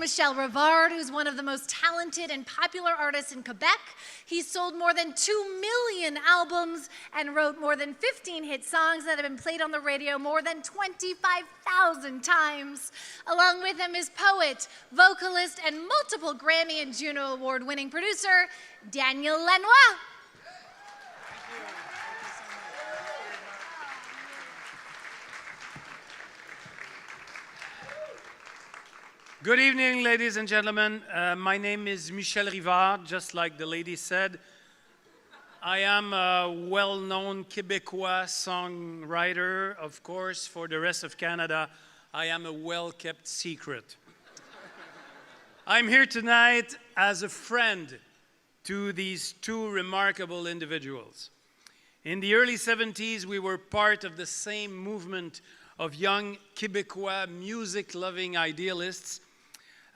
Michel Rivard, who's one of the most talented and popular artists in Quebec. He sold more than 2 million albums and wrote more than 15 hit songs that have been played on the radio more than 25,000 times. Along with him is poet, vocalist, and multiple Grammy and Juno Award-winning producer, Daniel Lanois. Good evening, ladies and gentlemen. My name is Michel Rivard, just like the lady said. I am a well-known Quebecois songwriter. Of course, for the rest of Canada, I am a well-kept secret. I'm here tonight as a friend to these two remarkable individuals. In the early 70s, we were part of the same movement of young Quebecois music-loving idealists.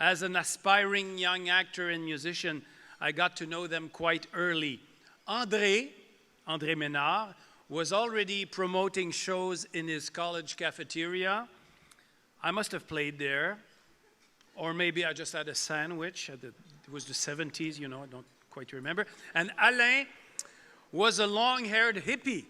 As an aspiring young actor and musician, I got to know them quite early. André Ménard, was already promoting shows in his college cafeteria. I must have played there, or maybe I just had a sandwich. It was the 70s, you know, I don't quite remember. And Alain was a long-haired hippie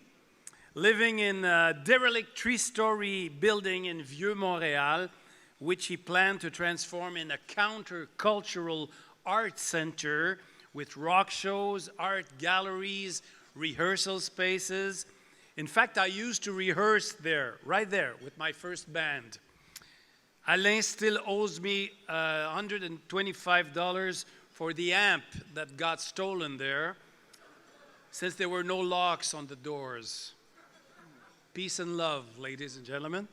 living in a derelict three-story building in Vieux-Montréal, which he planned to transform in a counter-cultural art center with rock shows, art galleries, rehearsal spaces. In fact, I used to rehearse there, right there, with my first band. Alain still owes me $125 for the amp that got stolen there, since there were no locks on the doors. Peace and love, ladies and gentlemen.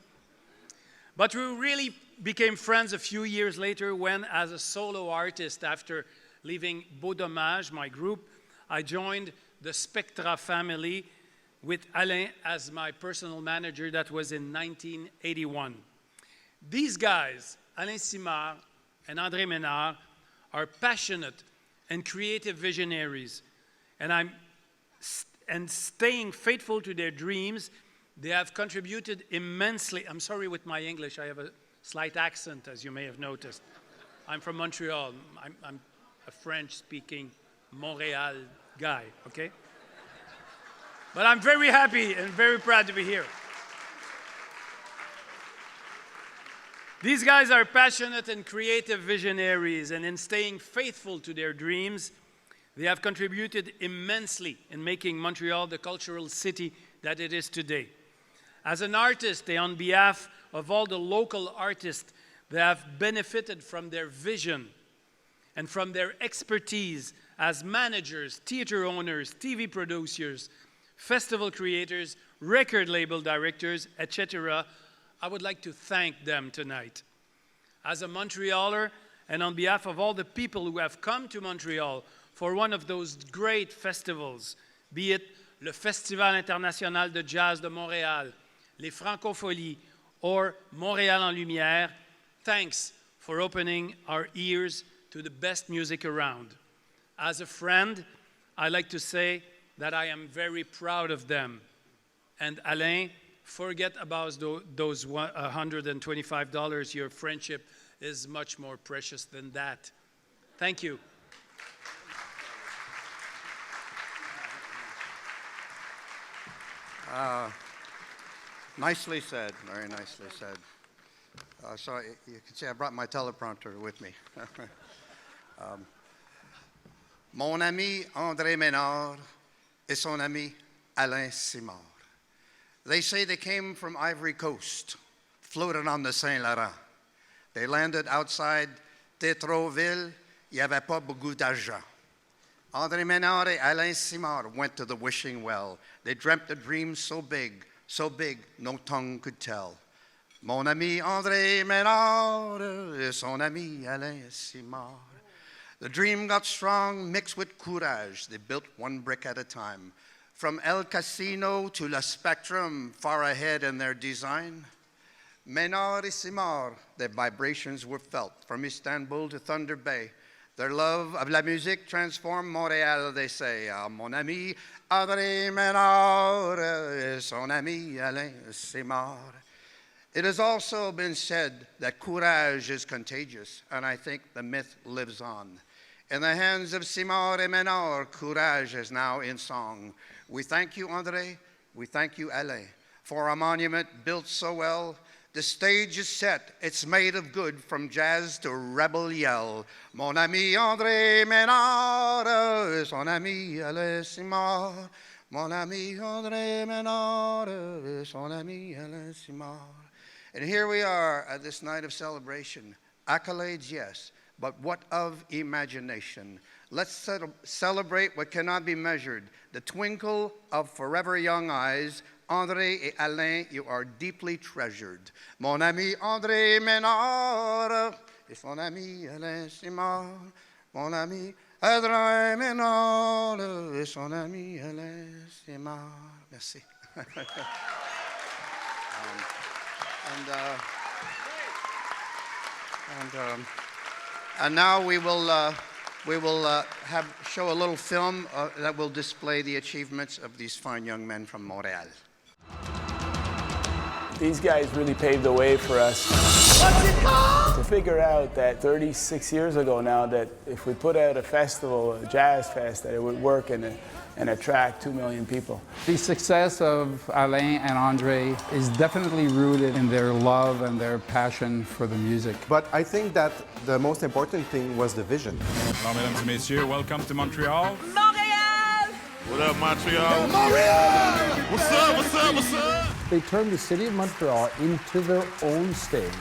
But we really became friends a few years later when, as a solo artist, after leaving Beau Dommage, my group, I joined the Spectra family with Alain as my personal manager. That was in 1981. These guys, Alain Simard and André Ménard, are passionate and creative visionaries, and staying faithful to their dreams. They have contributed immensely. I'm sorry with my English, I have a slight accent, as you may have noticed. I'm from Montreal. I'm a French-speaking Montreal guy, okay? But I'm very happy and very proud to be here. These guys are passionate and creative visionaries, and in staying faithful to their dreams, they have contributed immensely in making Montreal the cultural city that it is today. As an artist, on behalf of all the local artists, they have benefited from their vision and from their expertise as managers, theater owners, TV producers, festival creators, record label directors, etc. I would like to thank them tonight. As a Montrealer, and on behalf of all the people who have come to Montreal for one of those great festivals, be it le Festival International de Jazz de Montréal, les Francopholies, or Montréal en Lumière, thanks for opening our ears to the best music around. As a friend, I like to say that I am very proud of them. And Alain, forget about those $125. Your friendship is much more precious than that. Thank you. Nicely said, very nicely said. So you can see I brought my teleprompter with me. Mon ami André Ménard et son ami Alain Simard. They say they came from Ivory Coast, floated on the Saint Laurent. They landed outside Tétroville. Il n'y avait pas beaucoup d'argent. André Ménard et Alain Simard went to the wishing well. They dreamt a dream so big no tongue could tell. Mon ami André Ménard et son ami Alain Simard. The dream got strong, mixed with courage. They built one brick at a time. From El Casino to La Spectrum, far ahead in their design. Ménard et Simard, their vibrations were felt. From Istanbul to Thunder Bay, their love of la musique transformed Montréal, they say. Ah, mon ami André Ménard et son ami Alain Simard. It has also been said that courage is contagious, and I think the myth lives on. In the hands of Simard et Menard, courage is now in song. We thank you, André. We thank you, Alain, for a monument built so well. The stage is set. It's made of good, from jazz to rebel yell. Mon ami André Menard, son ami Alain Simard. Mon ami André Menard, son ami Alain Simard. And here we are at this night of celebration. Accolades, yes, but what of imagination? Let's celebrate what cannot be measured. The twinkle of forever young eyes. André et Alain, you are deeply treasured. Mon ami André Menard et son ami Alain Simard. Mon ami André Menard et son ami Alain Simard. Merci. And now we will show a little film that will display the achievements of these fine young men from Montreal. These guys really paved the way for us to figure out that 36 years ago now that if we put out a festival, a jazz fest, that it would work and attract 2 million people. The success of Alain and André is definitely rooted in their love and their passion for the music. But I think that the most important thing was the vision. Alors, mesdames et messieurs, welcome to Montreal. Montreal! What up, Montreal? Montreal! What's up, what's up, what's up? They turned the city of Montreal into their own stage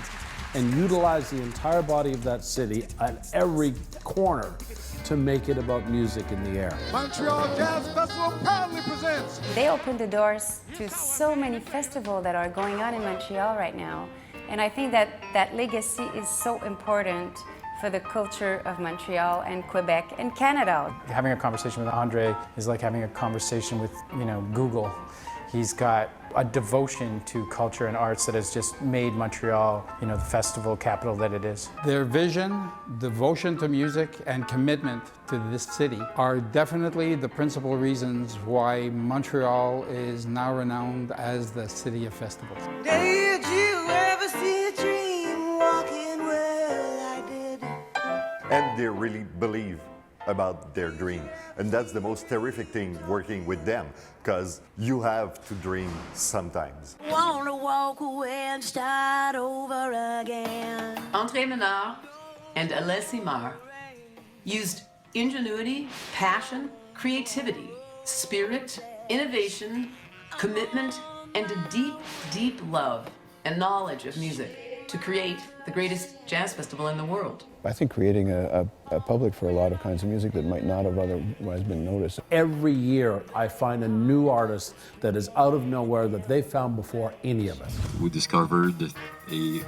and utilized the entire body of that city at every corner to make it about music in the air. Montreal Jazz Festival proudly presents. They opened the doors to so many festivals that are going on in Montreal right now. And I think that that legacy is so important for the culture of Montreal and Quebec and Canada. Having a conversation with André is like having a conversation with, Google. He's got a devotion to culture and arts that has just made Montreal, the festival capital that it is. Their vision, devotion to music, and commitment to this city are definitely the principal reasons why Montreal is now renowned as the city of festivals. Did you ever see a dream walking where I did? And they really believe about their dream. And that's the most terrific thing working with them, because you have to dream sometimes. Wanna walk away and start over again. André Menard and Alain Simard used ingenuity, passion, creativity, spirit, innovation, commitment, and a deep, deep love and knowledge of music to create the greatest jazz festival in the world. I think creating a public for a lot of kinds of music that might not have otherwise been noticed. Every year I find a new artist that is out of nowhere that they found before any of us. We discovered a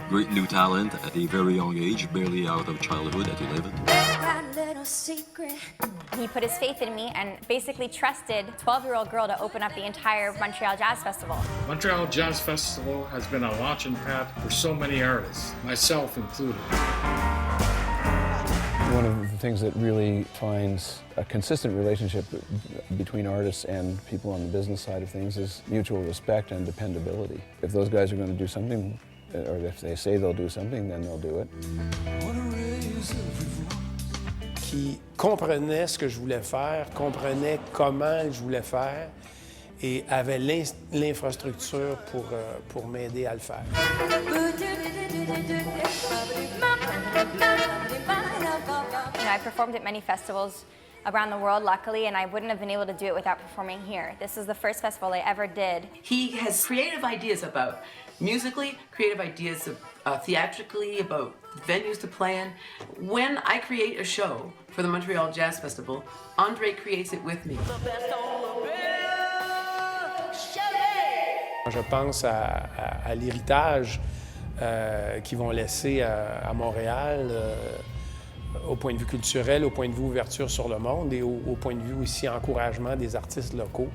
great new talent at a very young age, barely out of childhood at 11. Secret. He put his faith in me and basically trusted a 12-year-old girl to open up the entire Montreal Jazz Festival. Montreal Jazz Festival has been a launching pad for so many artists, myself included. One of the things that really finds a consistent relationship between artists and people on the business side of things is mutual respect and dependability. If those guys are going to do something, or if they say they'll do something, then they'll do it. Qui comprenait ce que je voulais faire, comprenait comment je voulais faire et avait l'infrastructure pour m'aider à le faire. I performed at many festivals around the world, luckily, and I wouldn't have been able to do it without performing here. This is the first festival I ever did. He has creative ideas about musically, creative ideas theatrically, about venues to play in. When I create a show for the Montreal Jazz Festival, André creates it with me. Je pense à l'héritage qu'ils vont laisser à Montréal, au point de vue culturel, au point de vue ouverture sur le monde et au point de vue aussi encouragement des artistes locaux.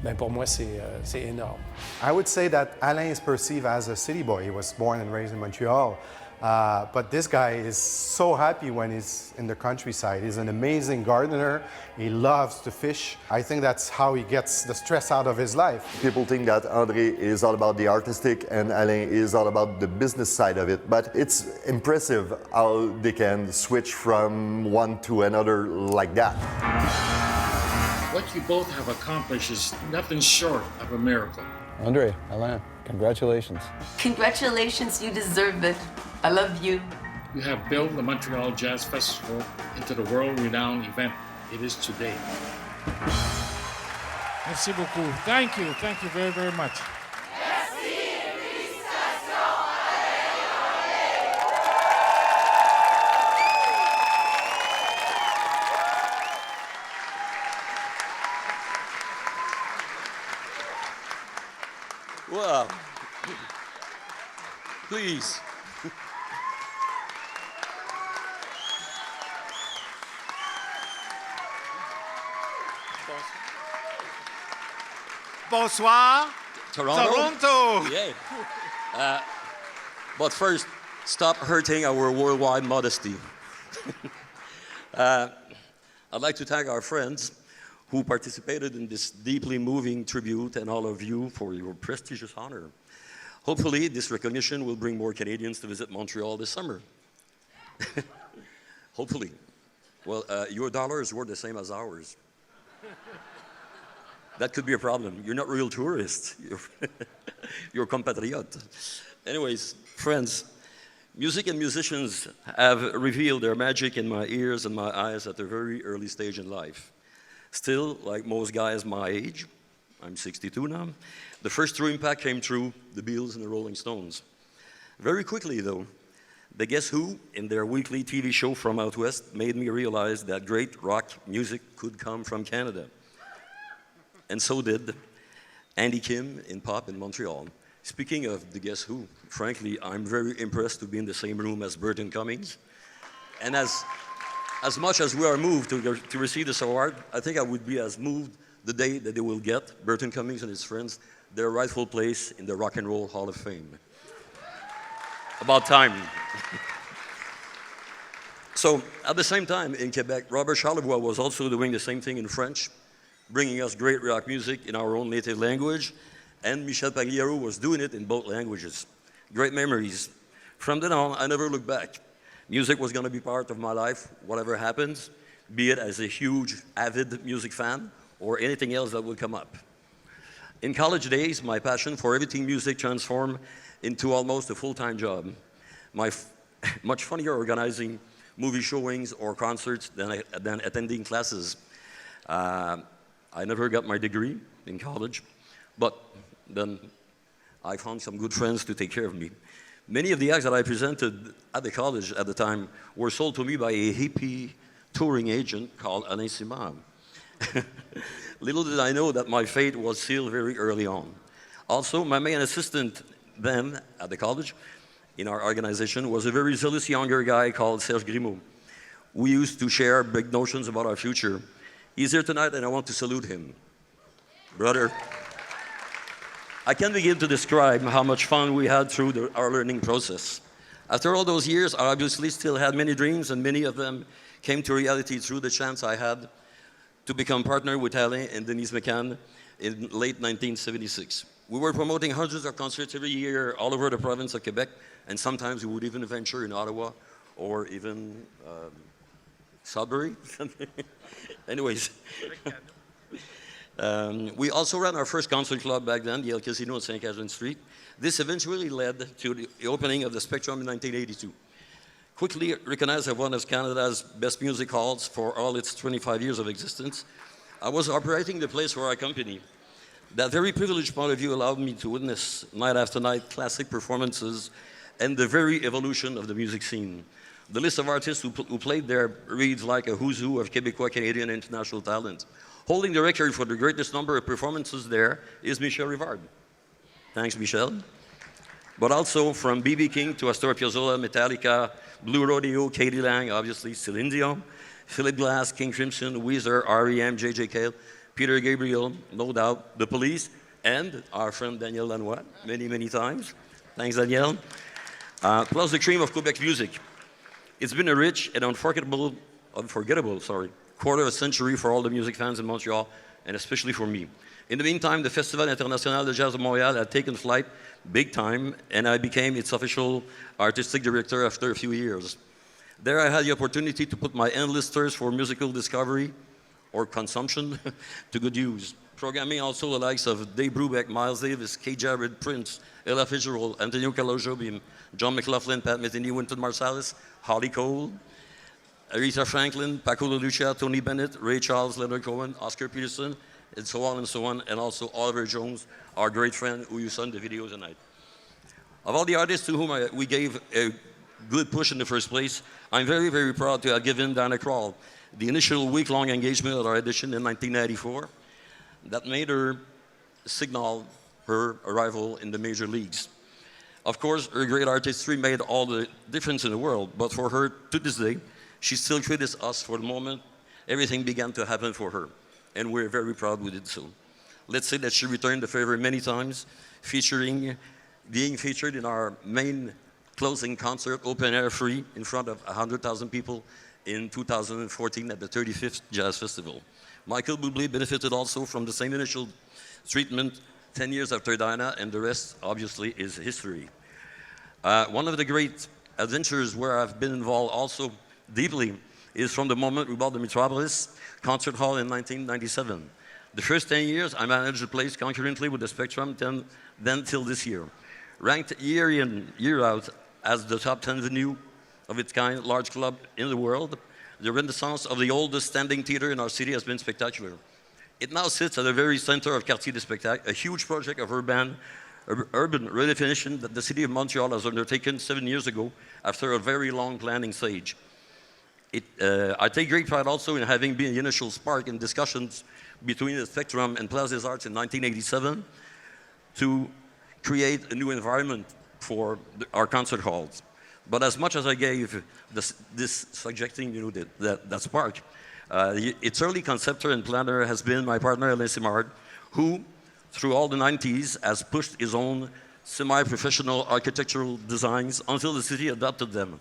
Ben pour moi, c'est énorme. I would say that Alain is perceived as a city boy. He was born and raised in Montreal. But this guy is so happy when he's in the countryside. He's an amazing gardener. He loves to fish. I think that's how he gets the stress out of his life. People think that André is all about the artistic and Alain is all about the business side of it. But it's impressive how they can switch from one to another like that. What you both have accomplished is nothing short of a miracle. André, Alain, congratulations. Congratulations, you deserve it. I love you. You have built the Montreal Jazz Festival into the world-renowned event it is today. Merci beaucoup. Thank you very, very much. Well, please. Bonsoir. Toronto. Yeah. But first, stop hurting our worldwide modesty. I'd like to thank our friends who participated in this deeply moving tribute and all of you for your prestigious honor. Hopefully, this recognition will bring more Canadians to visit Montreal this summer. Hopefully. Well, your dollar is worth the same as ours. That could be a problem. You're not real tourists. You're compatriot. Anyways, friends, music and musicians have revealed their magic in my ears and my eyes at a very early stage in life. Still, like most guys my age, I'm 62 now, the first true impact came through the Beatles and the Rolling Stones. Very quickly, though, the Guess Who, in their weekly TV show from out west, made me realize that great rock music could come from Canada. And so did Andy Kim in pop in Montreal. Speaking of the Guess Who, frankly, I'm very impressed to be in the same room as Burton Cummings. And as much as we are moved to receive this award, I think I would be as moved the day that they will get, Burton Cummings and his friends, their rightful place in the Rock and Roll Hall of Fame. About time. So, at the same time, in Quebec, Robert Charlebois was also doing the same thing in French, bringing us great rock music in our own native language, and Michel Pagliaro was doing it in both languages. Great memories. From then on, I never looked back. Music was going to be part of my life, whatever happens, be it as a huge, avid music fan or anything else that would come up. In college days, my passion for everything music transformed into almost a full-time job. Much funnier organizing movie showings or concerts than attending classes. I never got my degree in college, but then I found some good friends to take care of me. Many of the acts that I presented at the college at the time were sold to me by a hippie touring agent called Alain Simard. Little did I know that my fate was sealed very early on. Also, my main assistant then at the college in our organization was a very zealous younger guy called Serge Grimaud. We used to share big notions about our future. He's here tonight and I want to salute him. Brother, I can't begin to describe how much fun we had through our learning process. After all those years, I obviously still had many dreams, and many of them came to reality through the chance I had to become partner with Alain and Denise McCann in late 1976. We were promoting hundreds of concerts every year all over the province of Quebec, and sometimes we would even venture in Ottawa or even Sudbury. Anyways. We also ran our first concert club back then, the El Casino on St. Catherine Street. This eventually led to the opening of the Spectrum in 1982. Quickly recognized as one of Canada's best music halls for all its 25 years of existence, I was operating the place for our company. That very privileged point of view allowed me to witness night after night classic performances and the very evolution of the music scene. The list of artists who played there reads like a who's who of Québécois, Canadian, and international talent. Holding the record for the greatest number of performances there is Michel Rivard. Thanks, Michel. But also from B.B. King to Astor Piazzolla, Metallica, Blue Rodeo, Katie Lang, obviously Celine Dion, Philip Glass, King Crimson, Weezer, R.E.M., J.J. Cale, Peter Gabriel, no doubt, The Police, and our friend Daniel Lanois, many, many times. Thanks, Daniel. plus the cream of Quebec music. It's been a rich and unforgettable quarter of a century for all the music fans in Montreal, and especially for me. In the meantime, the Festival International de Jazz de Montréal had taken flight big time, and I became its official artistic director after a few years. There I had the opportunity to put my endless thirst for musical discovery or consumption to good use. Programming also the likes of Dave Brubeck, Miles Davis, Kay Jarrett, Prince, Ella Fitzgerald, Antonio Carlos Jobim, John McLaughlin, Pat Metheny, Wynton Marsalis, Holly Cole, Aretha Franklin, Paco de Lucia, Tony Bennett, Ray Charles, Leonard Cohen, Oscar Peterson, and so on, and also Oliver Jones, our great friend who you saw in the video tonight. Of all the artists to whom we gave a good push in the first place, I'm very, very proud to have given Diana Krall the initial week-long engagement at our edition in 1994 that made her signal her arrival in the major leagues. Of course, her great artistry made all the difference in the world, but for her, to this day, she still credits us for the moment everything began to happen for her, and we're very proud we did so. Let's say that she returned the favor many times, being featured in our main closing concert, open air free, in front of 100,000 people in 2014 at the 35th Jazz Festival. Michael Bublé benefited also from the same initial treatment 10 years after Diana, and the rest, obviously, is history. One of the great adventures where I've been involved also deeply is from the moment we bought the Metropolis Concert Hall in 1997. The first 10 years, I managed the place concurrently with the Spectrum, then till this year. Ranked year in, year out as the top 10 venue of its kind, large club in the world, the renaissance of the oldest standing theater in our city has been spectacular. It now sits at the very center of Quartier des Spectacles, a huge project of urban redefinition that the city of Montreal has undertaken 7 years ago after a very long planning stage. I take great pride also in having been the initial spark in discussions between the Spectrum and Place des Arts in 1987 to create a new environment for our concert halls. But as much as I gave this subjecting, that spark, its early conceptor and planner has been my partner Alain Simard, who, through all the 90s, has pushed his own semi-professional architectural designs until the city adopted them.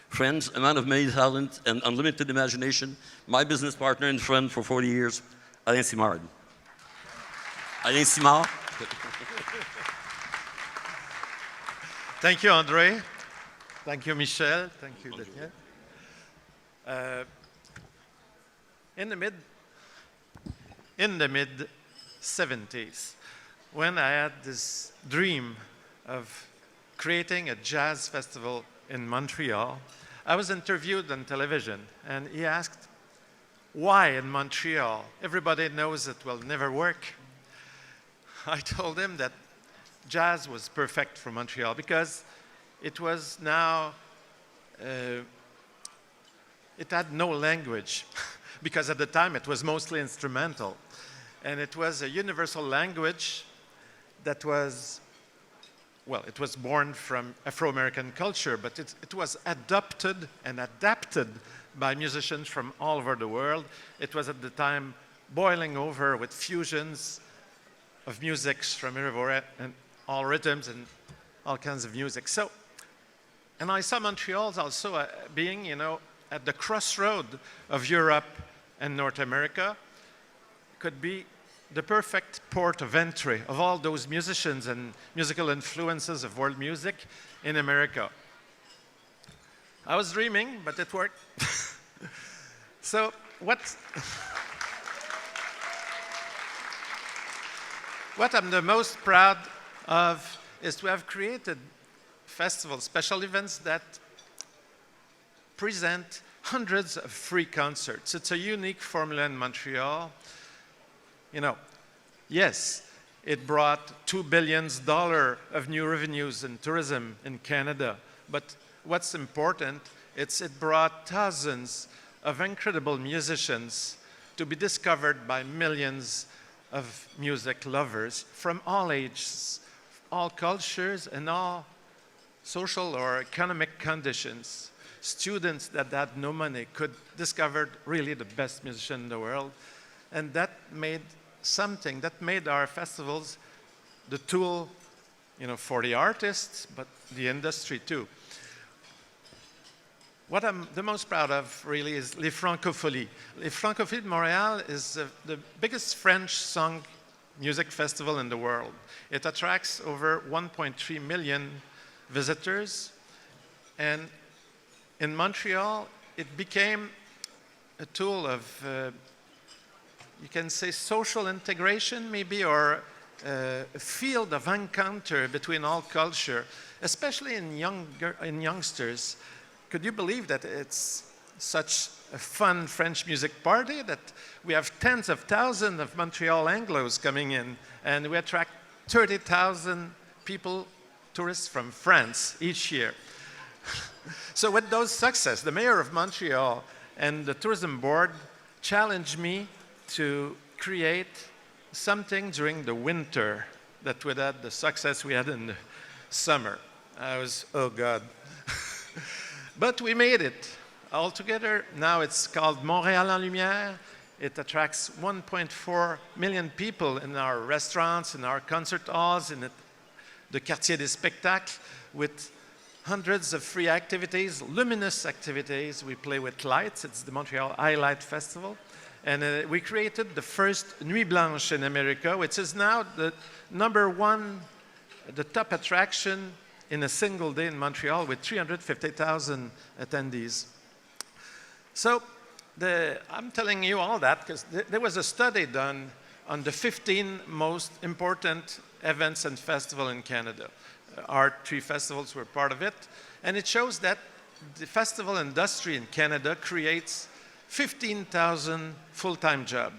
Friends, a man of many talent and unlimited imagination, my business partner and friend for 40 years, Alain Simard. Alain Simard. Thank you, André. Thank you, Michel. Thank you, Daniel. In the mid 70s, when I had this dream of creating a jazz festival in Montreal, I was interviewed on television, and he asked, why in Montreal? Everybody knows it will never work. I told him that jazz was perfect for Montreal because it was now, it had no language because at the time it was mostly instrumental. And it was a universal language that was, well, it was born from Afro-American culture, but it was adopted and adapted by musicians from all over the world. It was at the time boiling over with fusions of musics from everywhere and all rhythms and all kinds of music. So, and I saw Montreal also being, at the crossroad of Europe and North America. It could be the perfect port of entry of all those musicians and musical influences of world music in America. I was dreaming, but it worked. So what I'm the most proud of is to have created festivals, special events that present hundreds of free concerts. It's a unique formula in Montreal. Yes, it brought $2 billion of new revenues in tourism in Canada, but what's important, it brought thousands of incredible musicians to be discovered by millions of music lovers from all ages, all cultures, and all social or economic conditions. Students that had no money could discover really the best musician in the world, and that made our festivals the tool, for the artists, but the industry too. what I'm the most proud of really is Les Francopholies. Les Francopholies de Montréal is the biggest French song music festival in the world. It attracts over 1.3 million visitors. And in Montreal, it became a tool of, you can say, social integration maybe, or a field of encounter between all culture, especially in youngsters. Could you believe that it's such a fun French music party that we have tens of thousands of Montreal Anglos coming in, and we attract 30,000 people, tourists from France each year. So with those success, the mayor of Montreal and the tourism board challenged me to create something during the winter that would have the success we had in the summer. I was, oh God. But we made it all together. Now it's called Montréal en Lumière. It attracts 1.4 million people in our restaurants, in our concert halls, in the Quartier des Spectacles, with hundreds of free activities, luminous activities. We play with lights. It's the Montreal Highlight Festival. And we created the first Nuit Blanche in America, which is now the #1, the top attraction in a single day in Montreal with 350,000 attendees. So I'm telling you all that because there was a study done on the 15 most important events and festivals in Canada. Our 3 festivals were part of it. And it shows that the festival industry in Canada creates 15,000 full-time jobs.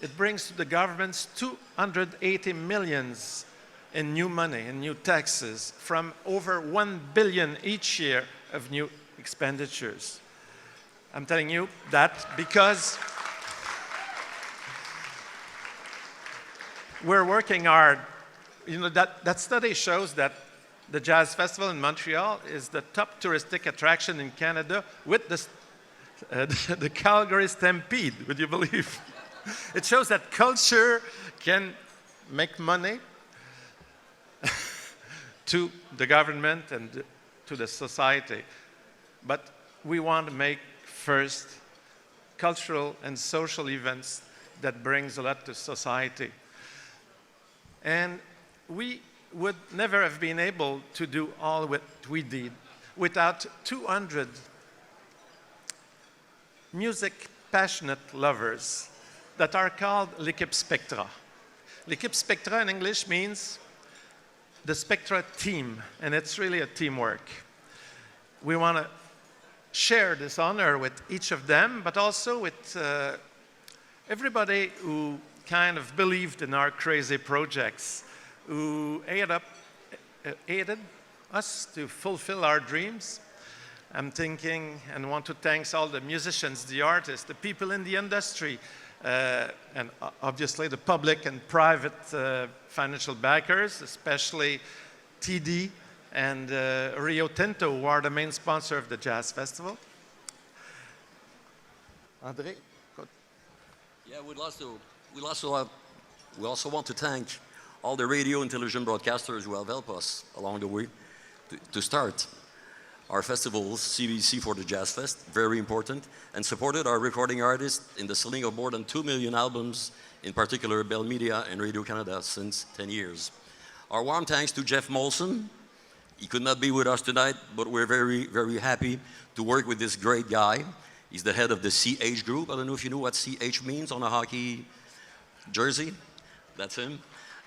It brings to the governments 280 million in new money, in new taxes, from over 1 billion each year of new expenditures. I'm telling you that because we're working hard. You know, that study shows that the Jazz Festival in Montreal is the top touristic attraction in Canada with the Calgary Stampede, would you believe? It shows that culture can make money to the government and to the society. But we want to make first cultural and social events that brings a lot to society. And we would never have been able to do all what we did without 200 music passionate lovers that are called l'équipe Spectra. L'équipe Spectra in English means the Spectra team, and it's really a teamwork. We want to share this honor with each of them, but also with everybody who kind of believed in our crazy projects, who aided us to fulfill our dreams. I'm thinking and want to thank all the musicians, the artists, the people in the industry, and obviously the public and private financial backers, especially TD and Rio Tinto, who are the main sponsor of the Jazz Festival. André? Yeah, we also want to thank all the radio and television broadcasters who have helped us along the way to start our festivals, CBC for the Jazz Fest, very important, and supported our recording artists in the selling of more than 2 million albums, in particular Bell Media and Radio-Canada, since 10 years. Our warm thanks to Jeff Molson. He could not be with us tonight, but we're very, very happy to work with this great guy. He's the head of the CH group. I don't know if you know what CH means on a hockey jersey. That's him.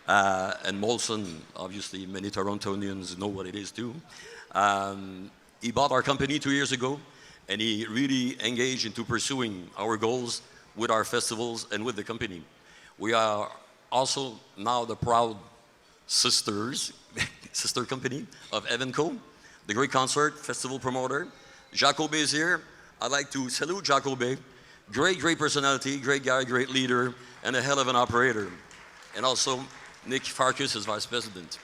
And Molson, obviously, many Torontonians know what it is too. He bought our company 2 years ago, and he really engaged into pursuing our goals with our festivals and with the company. We are also now the proud sister company of Evenco, the great concert festival promoter. Jacob is here. I'd like to salute Jacob. Great personality, great guy, great leader, and a hell of an operator. And also Nick Farkas is vice president.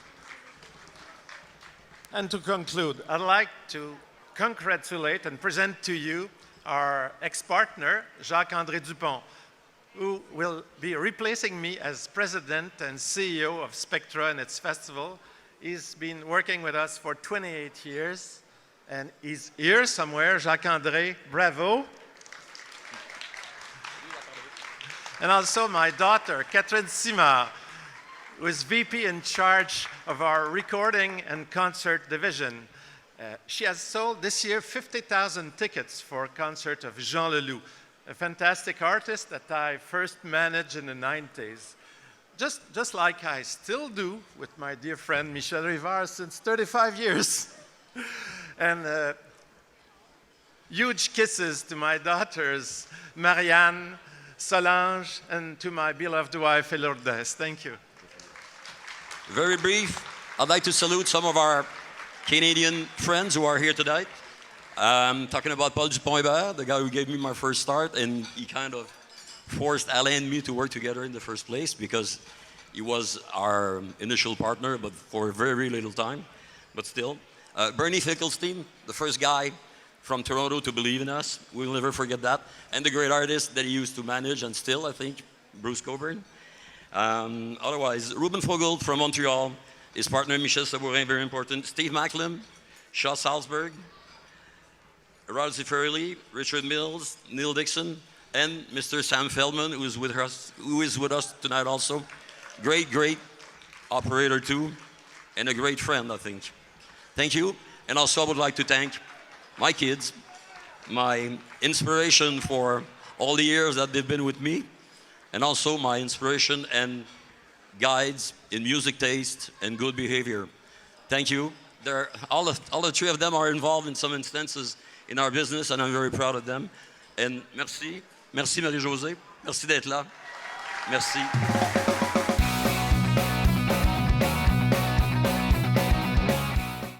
And to conclude, I'd like to congratulate and present to you our ex-partner, Jacques-André Dupont, who will be replacing me as president and CEO of Spectra and its festival. He's been working with us for 28 years, And he's here somewhere, Jacques-André, bravo. And also my daughter, Catherine Simard, who is VP in charge of our recording and concert division. She has sold this year 50,000 tickets for a concert of Jean Leloup, a fantastic artist that I first managed in the 90s. Just like I still do with my dear friend Michel Rivard since 35 years. And huge kisses to my daughters, Marianne, Solange, and to my beloved wife, Lourdes. Thank you. Very brief. I'd like to salute some of our Canadian friends who are here tonight. Talking about Paul Dupont-Hébert, the guy who gave me my first start, and he kind of forced Alain and me to work together in the first place because he was our initial partner, but for a very, very little time, but still. Bernie Finkelstein, the first guy from Toronto to believe in us. We'll never forget that. And the great artist that he used to manage, and still, I think, Bruce Coburn. Otherwise, Ruben Fogel from Montreal, his partner Michel Sabourin, very important. Steve Macklem, Shaw Salzberg, Rod Zifferli, Richard Mills, Neil Dixon, and Mr. Sam Feldman, who is with us tonight also. Great, great operator too, and a great friend, I think. Thank you. And also I would like to thank my kids, my inspiration for all the years that they've been with me, and also my inspiration and guides in music taste and good behavior. Thank you. All the three of them are involved in some instances in our business, and I'm very proud of them. And merci. Merci Marie-Josée. Merci d'être là. Merci.